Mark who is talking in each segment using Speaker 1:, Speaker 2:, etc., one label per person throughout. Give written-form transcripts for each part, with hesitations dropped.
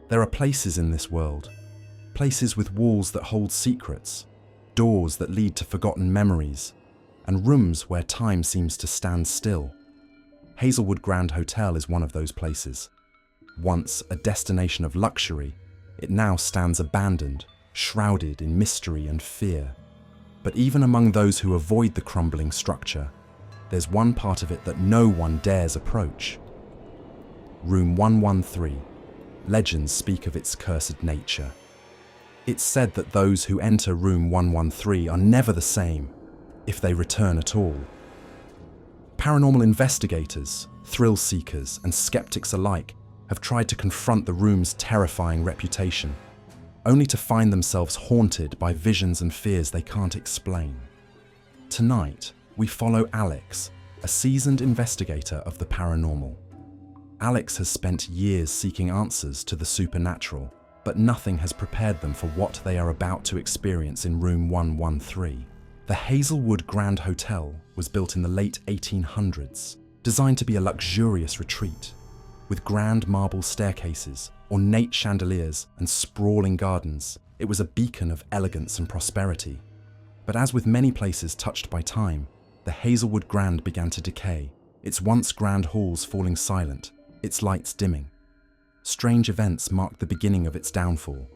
Speaker 1: There are places in this world, places with walls that hold secrets, doors that lead to forgotten memories, and rooms where time seems to stand still. Hazelwood Grand Hotel is one of those places. Once a destination of luxury, it now stands abandoned, shrouded in mystery and fear. But even among those who avoid the crumbling structure, there's one part of it that no one dares approach. Room 113. Legends speak of its cursed nature. It's said that those who enter room 113 are never the same, if they return at all. Paranormal investigators, thrill seekers, and skeptics alike have tried to confront the room's terrifying reputation, only to find themselves haunted by visions and fears they can't explain. Tonight, we follow Alex, a seasoned investigator of the paranormal. Alex has spent years seeking answers to the supernatural, but nothing has prepared them for what they are about to experience in room 113. The Hazelwood Grand Hotel was built in the late 1800s, designed to be a luxurious retreat. With grand marble staircases, ornate chandeliers, and sprawling gardens, it was a beacon of elegance and prosperity. But as with many places touched by time, the Hazelwood Grand began to decay, its once grand halls falling silent, its lights dimming. Strange events marked the beginning of its downfall.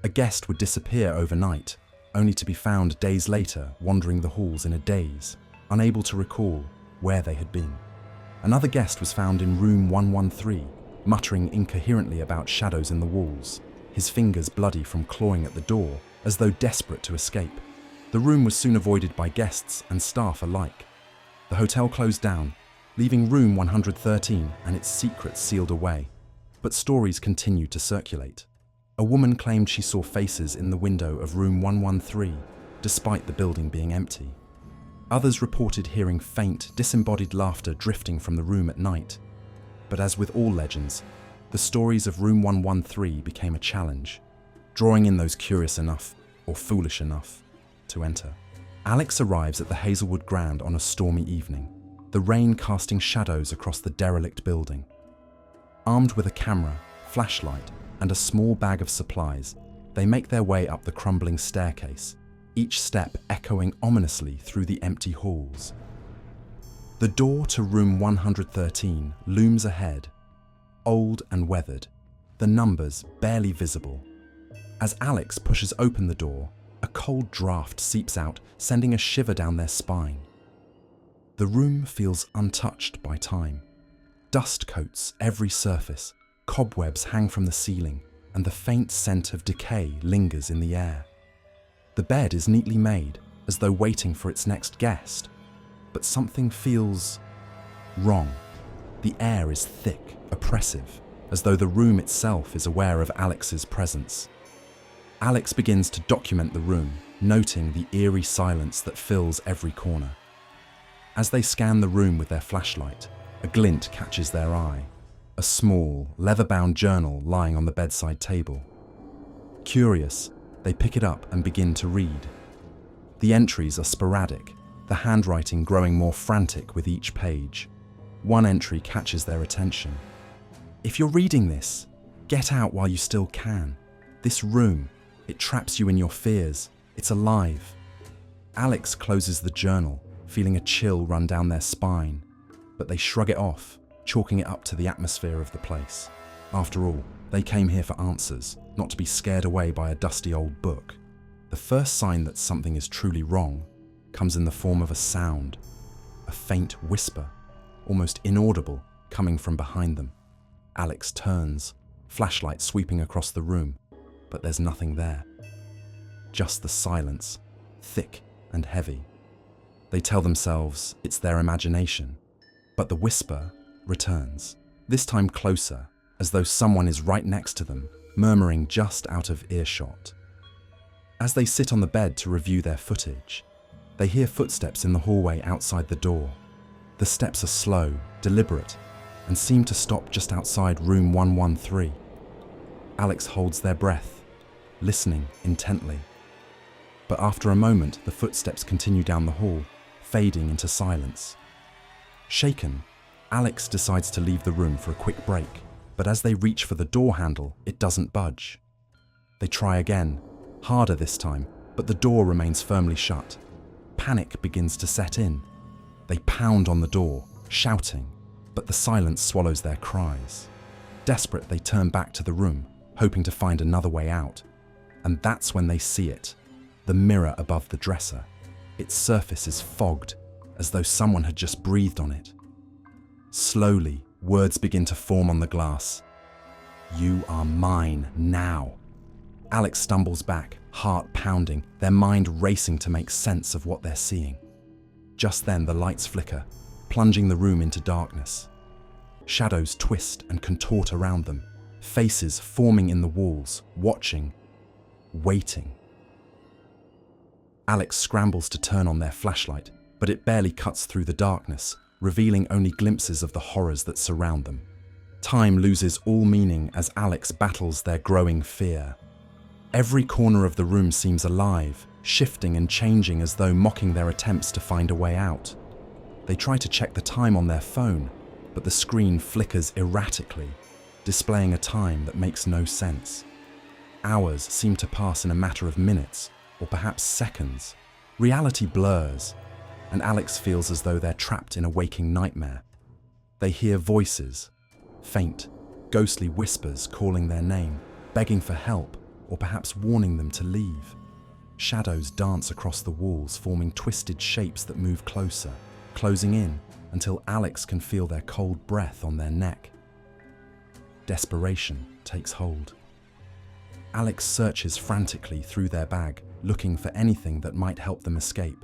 Speaker 1: A guest would disappear overnight, only to be found days later wandering the halls in a daze, unable to recall where they had been. Another guest was found in room 113, muttering incoherently about shadows in the walls, his fingers bloody from clawing at the door, as though desperate to escape. The room was soon avoided by guests and staff alike. The hotel closed down, leaving room 113 and its secrets sealed away. But stories continued to circulate. A woman claimed she saw faces in the window of room 113, despite the building being empty. Others reported hearing faint, disembodied laughter drifting from the room at night. But as with all legends, the stories of room 113 became a challenge, drawing in those curious enough, or foolish enough, to enter. Alex arrives at the Hazelwood Grand on a stormy evening, the rain casting shadows across the derelict building. Armed with a camera, flashlight, and a small bag of supplies, they make their way up the crumbling staircase, each step echoing ominously through the empty halls. The door to room 113 looms ahead, old and weathered, the numbers barely visible. As Alex pushes open the door, a cold draft seeps out, sending a shiver down their spine. The room feels untouched by time. Dust coats every surface, cobwebs hang from the ceiling, and the faint scent of decay lingers in the air. The bed is neatly made, as though waiting for its next guest. But something feels wrong. The air is thick, oppressive, as though the room itself is aware of Alex's presence. Alex begins to document the room, noting the eerie silence that fills every corner. As they scan the room with their flashlight, a glint catches their eye. A small, leather-bound journal lying on the bedside table. Curious, they pick it up and begin to read. The entries are sporadic, the handwriting growing more frantic with each page. One entry catches their attention. "If you're reading this, get out while you still can. This room, it traps you in your fears. It's alive." Alex closes the journal, feeling a chill run down their spine, but they shrug it off, chalking it up to the atmosphere of the place. After all, they came here for answers, not to be scared away by a dusty old book. The first sign that something is truly wrong comes in the form of a sound, a faint whisper, almost inaudible, coming from behind them. Alex turns, flashlight sweeping across the room, but there's nothing there. Just the silence, thick and heavy. They tell themselves it's their imagination, but the whisper returns, this time closer, as though someone is right next to them, murmuring just out of earshot. As they sit on the bed to review their footage, they hear footsteps in the hallway outside the door. The steps are slow, deliberate, and seem to stop just outside room 113. Alex holds their breath, listening intently. But after a moment, the footsteps continue down the hall, fading into silence. Shaken, Alex decides to leave the room for a quick break. But as they reach for the door handle, it doesn't budge. They try again, harder this time, but the door remains firmly shut. Panic begins to set in. They pound on the door, shouting, but the silence swallows their cries. Desperate, they turn back to the room, hoping to find another way out. And that's when they see it, the mirror above the dresser. Its surface is fogged, as though someone had just breathed on it. Slowly, words begin to form on the glass. "You are mine now." Alex stumbles back, heart pounding, their mind racing to make sense of what they're seeing. Just then, the lights flicker, plunging the room into darkness. Shadows twist and contort around them, faces forming in the walls, watching, waiting. Alex scrambles to turn on their flashlight, but it barely cuts through the darkness, revealing only glimpses of the horrors that surround them. Time loses all meaning as Alex battles their growing fear. Every corner of the room seems alive, shifting and changing as though mocking their attempts to find a way out. They try to check the time on their phone, but the screen flickers erratically, displaying a time that makes no sense. Hours seem to pass in a matter of minutes, or perhaps seconds. Reality blurs, and Alex feels as though they're trapped in a waking nightmare. They hear voices, faint, ghostly whispers calling their name, begging for help, or perhaps warning them to leave. Shadows dance across the walls, forming twisted shapes that move closer, closing in until Alex can feel their cold breath on their neck. Desperation takes hold. Alex searches frantically through their bag, looking for anything that might help them escape.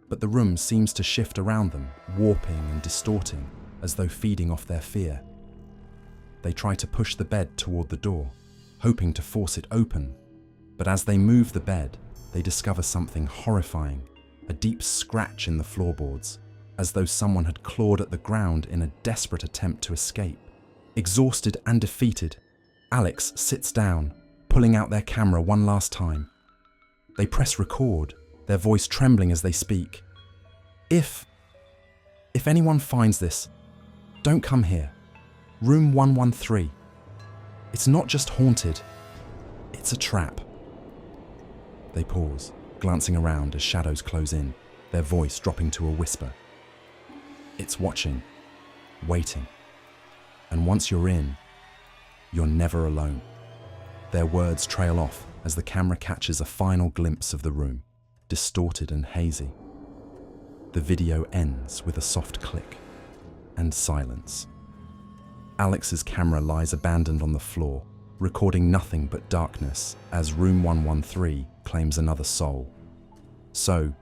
Speaker 1: But the room seems to shift around them, warping and distorting, as though feeding off their fear. They try to push the bed toward the door, hoping to force it open. But as they move the bed, they discover something horrifying, a deep scratch in the floorboards, as though someone had clawed at the ground in a desperate attempt to escape. Exhausted and defeated, Alex sits down, pulling out their camera one last time. They press record, their voice trembling as they speak. If anyone finds this, don't come here. Room 113. It's not just haunted, it's a trap. They pause, glancing around as shadows close in, their voice dropping to a whisper. It's watching, waiting. And once you're in, you're never alone. Their words trail off as the camera catches a final glimpse of the room, distorted and hazy. The video ends with a soft click and silence. Alex's camera lies abandoned on the floor, recording nothing but darkness as room 113 claims another soul. So,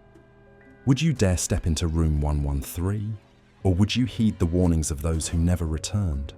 Speaker 1: would you dare step into room 113? Or would you heed the warnings of those who never returned?